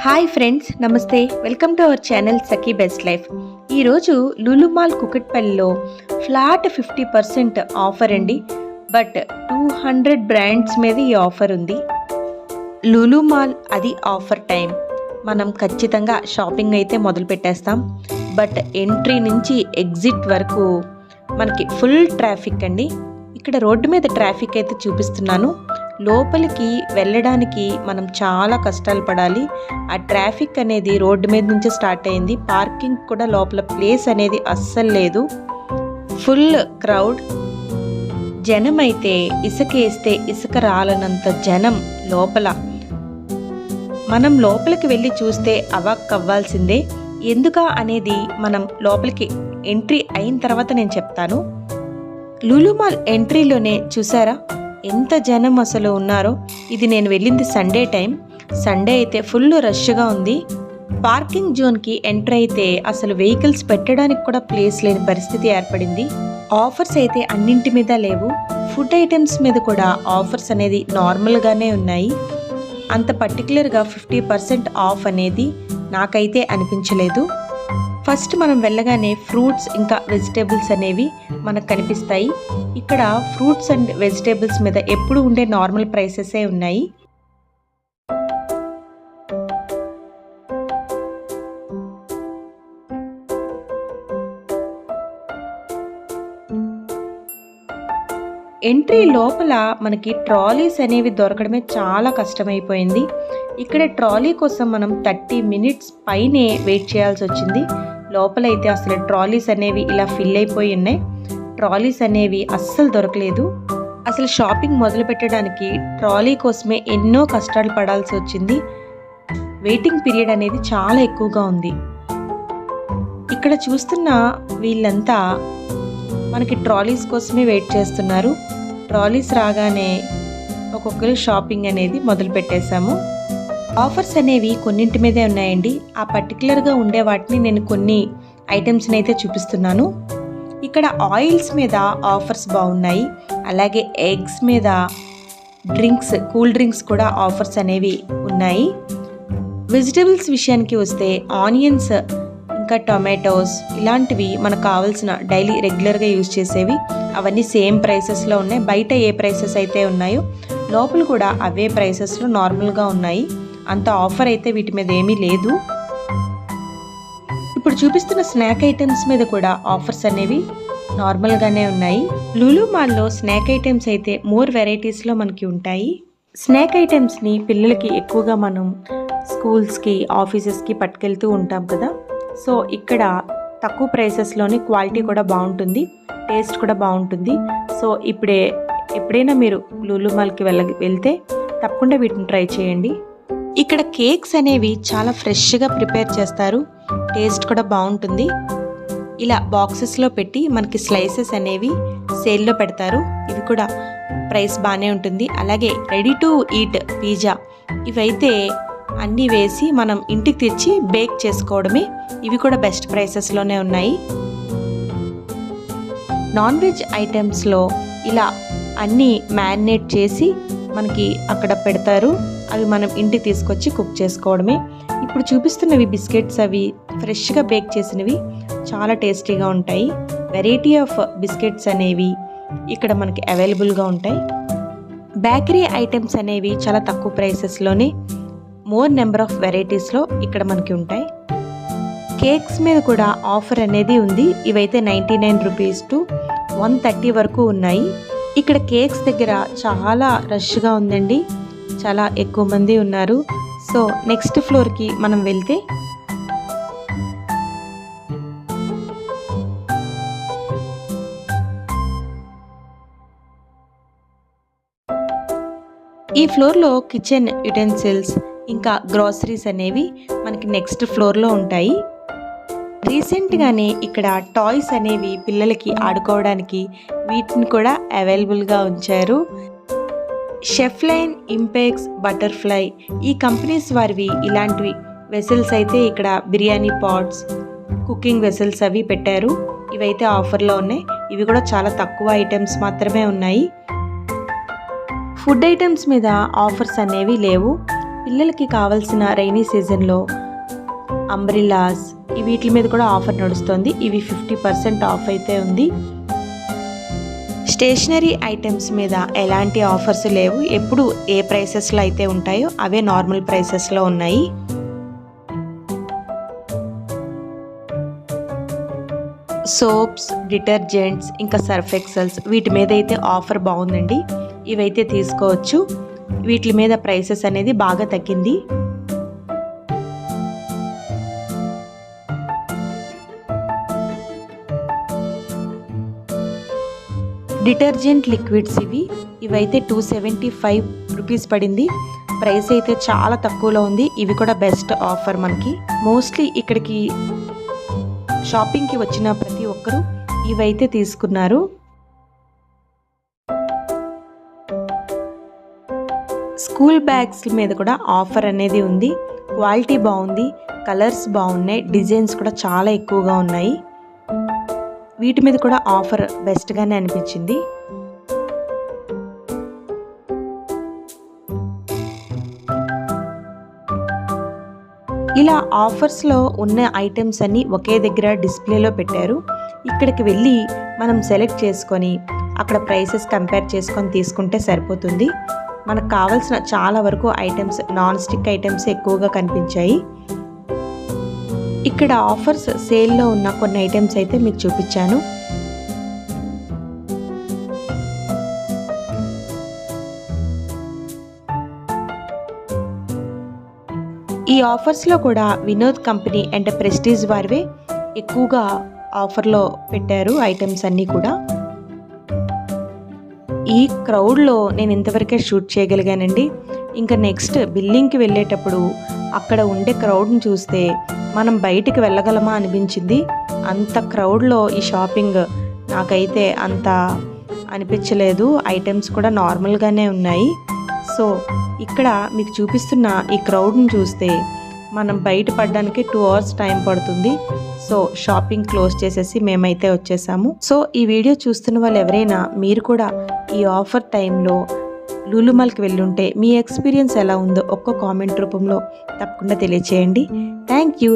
Hi friends, నమస్తే. Welcome to our channel Sakhi best life. ఈరోజు Lulu mall కుకట్పల్లిలో flat 50% offer అండి. But 200 brands మీద ఈ ఆఫర్ ఉంది. లులు మాల్ అది ఆఫర్ టైం. మనం ఖచ్చితంగా షాపింగ్ అయితే మొదలు పెట్టేస్తాం. బట్ ఎంట్రీ నుంచి ఎగ్జిట్ వరకు మనకి ఫుల్ ట్రాఫిక్ అండి. ఇక్కడ రోడ్డు మీద ట్రాఫిక్ అయితే చూపిస్తున్నాను. లోపలికి వెళ్ళడానికి మనం చాలా కష్టాలు పడాలి. ఆ ట్రాఫిక్ అనేది రోడ్డు మీద నుంచి స్టార్ట్ అయింది. పార్కింగ్ కూడా లోపల ప్లేస్ అనేది అస్సలు లేదు. Full crowd. జనం అయితే ఇసుక వేస్తే ఇసుక రాలనంత జనం లోపల. మనం లోపలికి వెళ్ళి చూస్తే అవాక్ అవ్వాల్సిందే. ఎందుక అనేది మనం లోపలికి ఎంట్రీ అయిన తర్వాత నేను చెప్తాను. లులు మాల్ ఎంట్రీలోనే చూసారా ఎంత జనం అసలు ఉన్నారో. ఇది నేను వెళ్ళింది సండే టైం. సండే అయితే ఫుల్ రష్గా ఉంది. పార్కింగ్ జోన్కి ఎంటర్ అయితే అసలు వెహికల్స్ పెట్టడానికి కూడా ప్లేస్ లేని పరిస్థితి ఏర్పడింది. ఆఫర్స్ అయితే అన్నింటి మీద లేవు. ఫుడ్ ఐటమ్స్ మీద కూడా ఆఫర్స్ అనేది నార్మల్గానే ఉన్నాయి. అంత పర్టికులర్గా 50% ఆఫ్ అనేది నాకైతే అనిపించలేదు. ఫస్ట్ మనం వెళ్ళగానే ఫ్రూట్స్ ఇంకా వెజిటేబుల్స్ అనేవి మనకు కనిపిస్తాయి. ఇక్కడ ఫ్రూట్స్ అండ్ వెజిటేబుల్స్ మీద ఎప్పుడు ఉండే నార్మల్ ప్రైసెసే ఉన్నాయి. ఎంట్రీ లోపల మనకి ట్రాలీస్ అనేవి దొరకడమే చాలా కష్టమైపోయింది. ఇక్కడ ట్రాలీ కోసం మనం 30 మినిట్స్ పైనే వెయిట్ చేయాల్సి వచ్చింది. లోపలైతే అసలు ట్రాలీస్ అనేవి ఇలా ఫిల్ అయిపోయి ఉన్నాయి. ట్రాలీస్ అనేవి అస్సలు దొరకలేదు. అసలు షాపింగ్ మొదలు పెట్టడానికి ట్రాలీ కోసమే ఎన్నో కష్టాలు పడాల్సి వచ్చింది. వెయిటింగ్ పీరియడ్ అనేది చాలా ఎక్కువగా ఉంది. ఇక్కడ చూస్తున్న వీళ్ళంతా మనకి ట్రాలీస్ కోసమే వెయిట్ చేస్తున్నారు. ట్రాలీస్ రాగానే ఒక్కొక్కరు షాపింగ్ అనేది మొదలు పెట్టేశాము. ఆఫర్స్ అనేవి కొన్నింటి మీదే ఉన్నాయండి. ఆ పర్టికులర్గా ఉండే వాటిని నేను కొన్ని ఐటమ్స్ని అయితే చూపిస్తున్నాను. ఇక్కడ ఆయిల్స్ మీద ఆఫర్స్ బాగున్నాయి. అలాగే ఎగ్స్ మీద, డ్రింక్స్, కూల్ డ్రింక్స్ కూడా ఆఫర్స్ అనేవి ఉన్నాయి. వెజిటేబుల్స్ విషయానికి వస్తే ఆనియన్స్ ఇంకా టొమాటోస్ ఇలాంటివి మనకు కావాల్సిన డైలీ రెగ్యులర్గా యూజ్ చేసేవి అవన్నీ సేమ్ ప్రైసెస్లో ఉన్నాయి. బయట ఏ ప్రైసెస్ అయితే ఉన్నాయో లోపల కూడా అవే ప్రైసెస్లో నార్మల్గా ఉన్నాయి. అంత ఆఫర్ అయితే వీటి మీద ఏమీ లేదు. ఇప్పుడు చూపిస్తున్న స్నాక్ ఐటమ్స్ మీద కూడా ఆఫర్స్ అనేవి నార్మల్గానే ఉన్నాయి. లులు మాల్లో స్నాక్ ఐటమ్స్ అయితే మోర్ వెరైటీస్లో మనకి ఉంటాయి. స్నాక్ ఐటమ్స్ని పిల్లలకి ఎక్కువగా మనం స్కూల్స్కి, ఆఫీసెస్కి పట్టుకెళ్తూ ఉంటాం కదా. సో ఇక్కడ తక్కువ ప్రైసెస్లోని క్వాలిటీ కూడా బాగుంటుంది, టేస్ట్ కూడా బాగుంటుంది. సో ఎప్పుడైనా మీరు లులు మాల్కి వెళ్తే తప్పకుండా వీటిని ట్రై చేయండి. ఇక్కడ కేక్స్ అనేవి చాలా ఫ్రెష్గా ప్రిపేర్ చేస్తారు. టేస్ట్ కూడా బాగుంటుంది. ఇలా బాక్సెస్లో పెట్టి మనకి స్లైసెస్ అనేవి సేల్లో పెడతారు. ఇవి కూడా ప్రైస్ బాగానే ఉంటుంది. అలాగే రెడీ టు ఈట్ పిజ్జా ఇవైతే అన్నీ వేసి మనం ఇంటికి తెచ్చి బేక్ చేసుకోవడమే. ఇవి కూడా బెస్ట్ ప్రైసెస్లోనే ఉన్నాయి. నాన్ వెజ్ ఐటమ్స్లో ఇలా అన్నీ మ్యారినేట్ చేసి మనకి అక్కడ పెడతారు. అవి మనం ఇంటికి తీసుకొచ్చి కుక్ చేసుకోవడమే. ఇప్పుడు చూపిస్తున్నవి బిస్కెట్స్. అవి ఫ్రెష్గా బేక్ చేసినవి చాలా టేస్టీగా ఉంటాయి. వెరైటీ ఆఫ్ బిస్కెట్స్ అనేవి ఇక్కడ మనకి అవైలబుల్గా ఉంటాయి. బేకరీ ఐటమ్స్ అనేవి చాలా తక్కువ ప్రైసెస్లోనే మోర్ నెంబర్ ఆఫ్ వెరైటీస్లో ఇక్కడ మనకి ఉంటాయి. కేక్స్ మీద కూడా ఆఫర్ అనేది ఉంది. ఇవైతే 99 రూపీస్ టు 130 వరకు ఉన్నాయి. ఇక్కడ కేక్స్ దగ్గర చాలా రష్గా ఉందండి. చాలా ఎక్కువ మంది ఉన్నారు. సో నెక్స్ట్ ఫ్లోర్కి మనం వెళ్తే ఈ ఫ్లోర్లో కిచెన్ యుటెన్సిల్స్ ఇంకా గ్రాసరీస్ అనేవి మనకి నెక్స్ట్ ఫ్లోర్లో ఉంటాయి. రీసెంట్గానే ఇక్కడ టాయ్స్ అనేవి పిల్లలకి ఆడుకోవడానికి వీటిని కూడా అవైలబుల్గా ఉంచారు. షెఫ్ లైన్, ఇంపెక్స్, బటర్ఫ్లై ఈ కంపెనీస్ వారివి ఇలాంటివి వెసల్స్ అయితే ఇక్కడ బిర్యానీ పాట్స్, కుకింగ్ వెసల్స్ అవి పెట్టారు. ఇవైతే ఆఫర్లో ఉన్నాయి. ఇవి కూడా చాలా తక్కువ ఐటమ్స్ మాత్రమే ఉన్నాయి. ఫుడ్ ఐటమ్స్ మీద ఆఫర్స్ అనేవి లేవు. పిల్లలకి కావాల్సిన రైనీ సీజన్లో అంబ్రిల్లాస్ వీటి మీద కూడా ఆఫర్ నడుస్తుంది. ఇవి 50% ఆఫ్ అయితే ఉంది. స్టేషనరీ ఐటమ్స్ మీద ఎలాంటి ఆఫర్స్ లేవు. ఎప్పుడు ఏ ప్రైసెస్లో అయితే ఉంటాయో అవే నార్మల్ ప్రైసెస్లో ఉన్నాయి. సోప్స్, డిటర్జెంట్స్, ఇంకా సర్ఫ్ ఎక్సెల్స్ వీటి మీద అయితే ఆఫర్ బాగుందండి. ఇవైతే తీసుకోవచ్చు. వీటి మీద ప్రైసెస్ అనేది బాగా తగ్గింది. డిటర్జెంట్ లిక్విడ్స్ ఇవైతే 275 రూపీస్ పడింది. ప్రైస్ అయితే చాలా తక్కువలో ఉంది. ఇవి కూడా బెస్ట్ ఆఫర్ మనకి. మోస్ట్లీ ఇక్కడికి షాపింగ్కి వచ్చిన ప్రతి ఒక్కరూ ఇవైతే తీసుకున్నారు. స్కూల్ బ్యాగ్స్ మీద కూడా ఆఫర్ అనేది ఉంది. క్వాలిటీ బాగుంది, కలర్స్ బాగున్నాయి, డిజైన్స్ కూడా చాలా ఎక్కువగా ఉన్నాయి. వీటి మీద కూడా ఆఫర్ బెస్ట్గానే అనిపించింది. ఇలా ఆఫర్స్లో ఉన్న ఐటమ్స్ అన్నీ ఒకే దగ్గర డిస్ప్లేలో పెట్టారు. ఇక్కడికి వెళ్ళి మనం సెలెక్ట్ చేసుకొని అక్కడ ప్రైసెస్ కంపేర్ చేసుకొని తీసుకుంటే సరిపోతుంది. మనకు కావాల్సిన చాలా వరకు ఐటమ్స్, నాన్ స్టిక్ ఐటమ్స్ ఎక్కువగా కనిపించాయి. ఇక్కడ ఆఫర్స్ సేల్లో ఉన్న కొన్ని ఐటమ్స్ అయితే మీకు చూపించాను. ఈ ఆఫర్స్లో కూడా వినోద్ కంపెనీ అండ్ ప్రెస్టీజ్ వారివే ఎక్కువగా ఆఫర్లో పెట్టారు ఐటమ్స్ అన్నీ కూడా. ఈ క్రౌడ్లో నేను ఇంతవరకే షూట్ చేయగలిగానండి. ఇంకా నెక్స్ట్ బిల్లింగ్కి వెళ్ళేటప్పుడు అక్కడ ఉండే క్రౌడ్ని చూస్తే మనం బయటికి వెళ్ళగలమా అనిపించింది. అంత క్రౌడ్లో ఈ షాపింగ్ నాకైతే అంత అనిపించలేదు. ఐటమ్స్ కూడా నార్మల్గానే ఉన్నాయి. సో ఇక్కడ మీకు చూపిస్తున్న ఈ క్రౌడ్ని చూస్తే మనం బయటపడడానికి 2 hours టైం పడుతుంది. సో షాపింగ్ క్లోజ్ చేసేసి మేమైతే వచ్చేసాము. సో ఈ వీడియో చూస్తున్న వాళ్ళు ఎవరైనా మీరు కూడా ఈ ఆఫర్ టైంలో లులుమాల్కి వెళ్ళుంటే మీ ఎక్స్పీరియన్స్ ఎలా ఉందో ఒక్క కామెంట్ రూపంలో తప్పకుండా తెలియచేయండి. Thank you.